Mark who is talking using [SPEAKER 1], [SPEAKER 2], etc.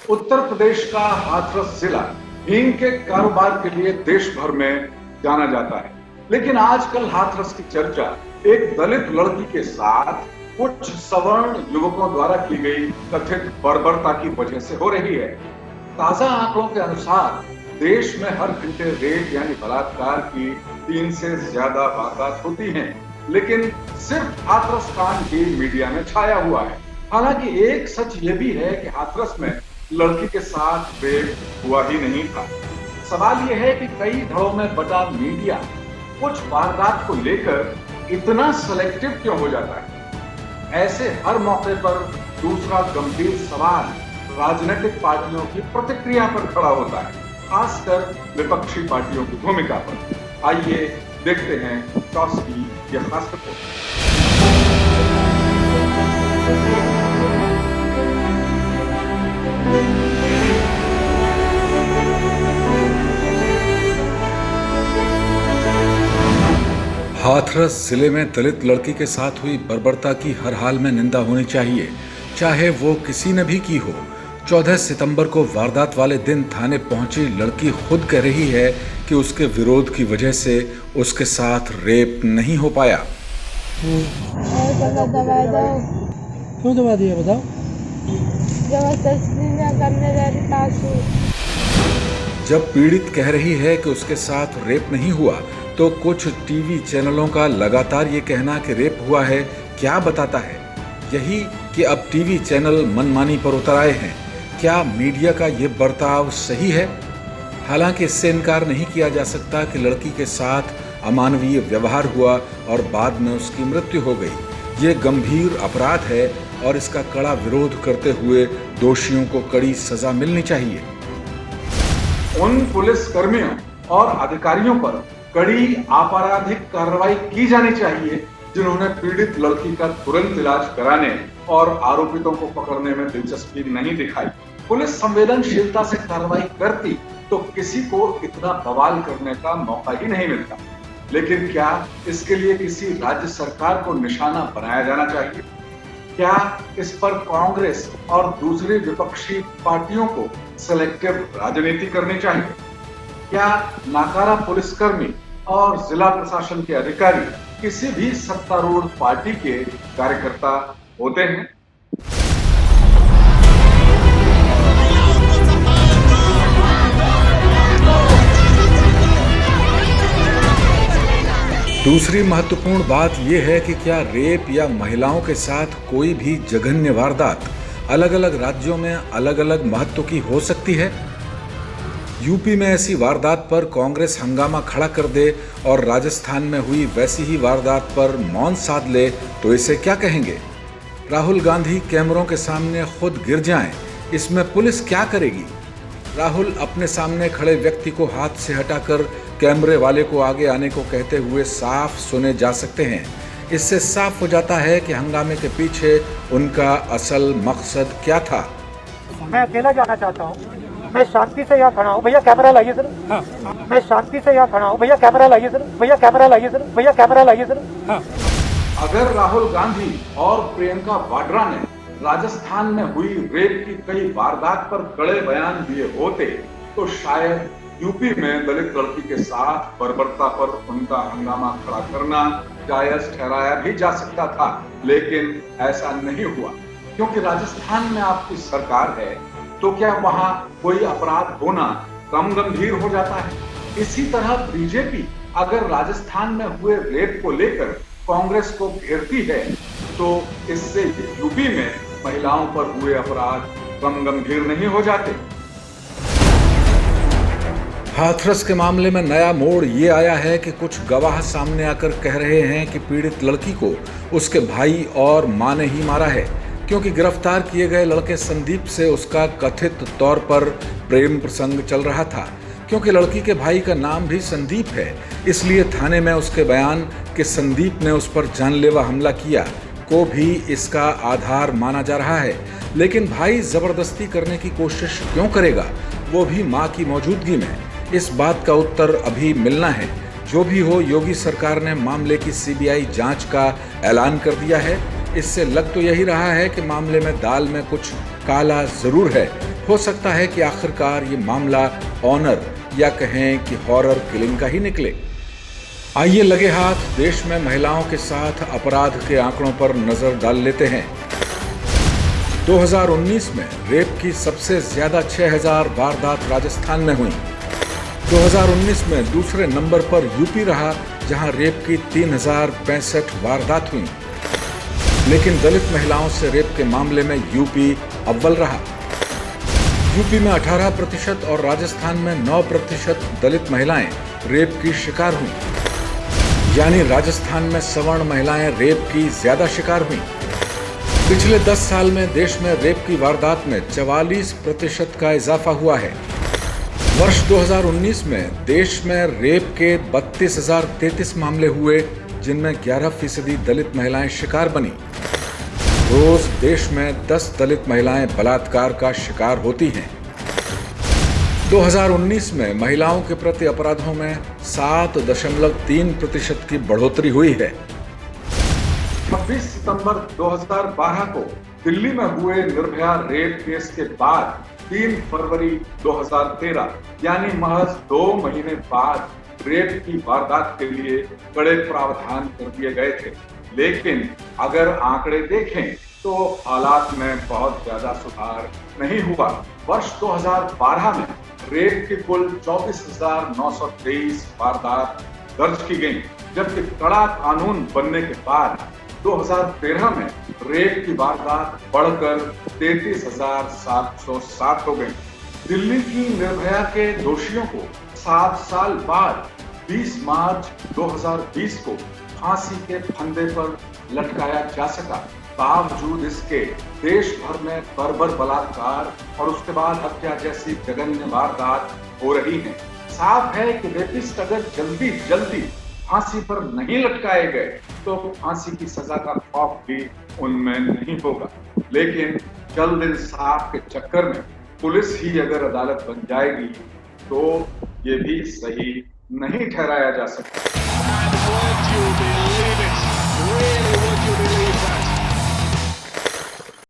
[SPEAKER 1] उत्तर प्रदेश का हाथरस जिला हींग के कारोबार के लिए देश भर में जाना जाता है, लेकिन आजकल हाथरस की चर्चा एक दलित लड़की के साथ कुछ सवर्ण युवकों द्वारा की गई कथित बर्बरता की वजह से हो रही है। ताजा आंकड़ों के अनुसार देश में हर घंटे रेप यानी बलात्कार की 3 से ज्यादा वारदात होती हैं, लेकिन सिर्फ हाथरस कांड ही मीडिया में छाया हुआ है। हालांकि एक सच ये भी है कि हाथरस में लड़की के साथ रेप हुआ ही नहीं था। सवाल यह है कि कई धड़ों में बटा मीडिया कुछ वारदात को लेकर इतना सेलेक्टिव क्यों हो जाता है। ऐसे हर मौके पर दूसरा गंभीर सवाल राजनीतिक पार्टियों की प्रतिक्रिया पर खड़ा होता है, खासकर विपक्षी पार्टियों की भूमिका पर। आइए देखते हैं टॉस की यह खास रिपोर्ट।
[SPEAKER 2] हाथरस जिले में दलित लड़की के साथ हुई बर्बरता की हर हाल में निंदा होनी चाहिए, चाहे वो किसी ने भी की हो। 14 सितंबर को वारदात वाले दिन थाने पहुंची लड़की खुद कह रही है कि उसके विरोध की वजह से उसके साथ रेप नहीं हो पाया।
[SPEAKER 3] क्यों दबा दिया बताओ?
[SPEAKER 2] जब पीड़ित कह रही है कि उसके साथ रेप नहीं हुआ, तो कुछ टीवी चैनलों का लगातार ये कहना कि रेप हुआ है क्या बताता है? यही कि अब टीवी चैनल मनमानी पर उतर आए हैं। क्या मीडिया का ये बर्ताव सही है? हालांकि इससे इनकार नहीं किया जा सकता कि लड़की के साथ अमानवीय व्यवहार हुआ और बाद में उसकी मृत्यु हो गई। ये गंभीर अपराध है और इसका कड़ा विरोध करते हुए दोषियों को कड़ी सजा मिलनी चाहिए।
[SPEAKER 1] उन पुलिस कर्मियों और अधिकारियों पर कड़ी आपराधिक कार्रवाई की जानी चाहिए जिन्होंने पीड़ित लड़की का तुरंत इलाज कराने और आरोपितों को पकड़ने में दिलचस्पी नहीं दिखाई। पुलिस संवेदनशीलता से कार्रवाई करती तो किसी को इतना बवाल करने का मौका ही नहीं मिलता। लेकिन क्या इसके लिए किसी राज्य सरकार को निशाना बनाया जाना चाहिए? क्या इस पर कांग्रेस और दूसरी विपक्षी पार्टियों को सेलेक्टिव राजनीति करनी चाहिए? क्या नाकारा पुलिसकर्मी और जिला प्रशासन के अधिकारी किसी भी सत्तारूढ़ पार्टी के कार्यकर्ता होते हैं?
[SPEAKER 2] दूसरी महत्वपूर्ण बात यह है कि क्या रेप या महिलाओं के साथ कोई भी जघन्य वारदात अलग अलग राज्यों में अलग अलग महत्व की हो सकती है? यूपी में ऐसी वारदात पर कांग्रेस हंगामा खड़ा कर दे और राजस्थान में हुई वैसी ही वारदात पर मौन साध ले तो इसे क्या कहेंगे? राहुल गांधी कैमरों के सामने खुद गिर जाएं, इसमें पुलिस क्या करेगी? राहुल अपने सामने खड़े व्यक्ति को हाथ से हटाकर कैमरे वाले को आगे आने को कहते हुए साफ सुने जा सकते हैं। इससे साफ हो जाता है कि हंगामे के पीछे उनका असल मकसद क्या था।
[SPEAKER 3] मैं अकेला जाना चाहता हूँ, मैं शांति से यहाँ खड़ा हूँ। भैया कैमरा लाइए सर। हाँ। मैं शांति से यहाँ खड़ा हूँ। भैया कैमरा लाइए सर। भैया कैमरा लाइए सर। भैया कैमरा लाइए सर। हाँ।
[SPEAKER 1] अगर राहुल गांधी और प्रियंका वाड्रा ने राजस्थान में हुई रेप की कई वारदात पर कड़े बयान दिए होते तो शायद यूपी में दलित लड़की के साथ बर्बरता पर उनका हंगामा खड़ा करना जायज ठहराया भी जा सकता था। लेकिन ऐसा नहीं हुआ क्योंकि राजस्थान में आपकी सरकार है, तो क्या वहां कोई अपराध होना कम गंभीर हो जाता है? इसी तरह बीजेपी अगर राजस्थान में हुए रेप को लेकर कांग्रेस को घेरती है तो इससे यूपी में महिलाओं पर हुए अपराध कम गंभीर नहीं हो जाते।
[SPEAKER 2] हाथरस के मामले में नया मोड़ ये आया है कि कुछ गवाह सामने आकर कह रहे हैं कि पीड़ित लड़की को उसके भाई और मां ने ही मारा है, क्योंकि गिरफ्तार किए गए लड़के संदीप से उसका कथित तौर पर प्रेम प्रसंग चल रहा था। क्योंकि लड़की के भाई का नाम भी संदीप है, इसलिए थाने में उसके बयान कि संदीप ने उस पर जानलेवा हमला किया को भी इसका आधार माना जा रहा है। लेकिन भाई जबरदस्ती करने की कोशिश क्यों करेगा, वो भी मां की मौजूदगी में? इस बात का उत्तर अभी मिलना है। जो भी हो, योगी सरकार ने मामले की सीबीआई जांच का ऐलान कर दिया है। इससे लग तो यही रहा है कि मामले में दाल में कुछ काला जरूर है, हो सकता है कि आखिरकार ये मामला ऑनर या कहें कि हॉरर किलिंग का ही निकले। आइए लगे हाथ देश में महिलाओं के साथ अपराध के आंकड़ों पर नजर डाल लेते हैं। 2019 में रेप की सबसे ज्यादा 6000 वारदात राजस्थान में हुई। 2019 में दूसरे नंबर पर यूपी रहा, जहां रेप की 3065 वारदात हुई। लेकिन दलित महिलाओं से रेप के मामले में यूपी अव्वल रहा। यूपी में 18% और राजस्थान में 9% दलित महिलाएं रेप की शिकार हुई। यानी राजस्थान में सवर्ण महिलाएं रेप की ज्यादा शिकार हुई। पिछले 10 साल में देश में रेप की वारदात में 44% का इजाफा हुआ है। वर्ष 2019 में देश में रेप के 32,033 मामले हुए, जिनमें 11% दलित महिलाएं शिकार बनी। रोज देश में 10 दलित महिलाएं बलात्कार का शिकार होती हैं। 2019 में महिलाओं के प्रति अपराधों में 7.3% की बढ़ोतरी हुई है।
[SPEAKER 1] 26 सितंबर 2012 को दिल्ली में हुए निर्भया रेप केस के बाद 3 फरवरी 2013 यानी महज 2 महीने बाद रेप की वारदात के लिए कड़े प्रावधान कर दिए गए थे। लेकिन अगर आंकड़े देखें तो हालात में बहुत ज्यादा सुधार नहीं हुआ। वर्ष 2012 में रेप की कुल 24,923 वारदात दर्ज की गई, जबकि कड़ा कानून बनने के बाद 2013 में रेप की वारदात बढ़कर 33,707 हो गई। दिल्ली की निर्भया के दोषियों को 7 साल बाद 20 मार्च 2020 को फांसी के फंदे पर लटकाया जा सका। बावजूद इसके देश भर में बर्बर बलात्कार और उसके बाद हत्या जैसी जघन्य वारदात हो रही हैं। साफ है कि रेपिस्ट अगर जल्दी फांसी पर नहीं लटकाए गए तो फांसी की सजा का खौफ भी उनमें नहीं होगा। लेकिन जल्द इंसाफ के चक्कर में पुलिस ही अगर अदालत बन जाएगी तो ये भी सही नहीं ठहराया जा सकता।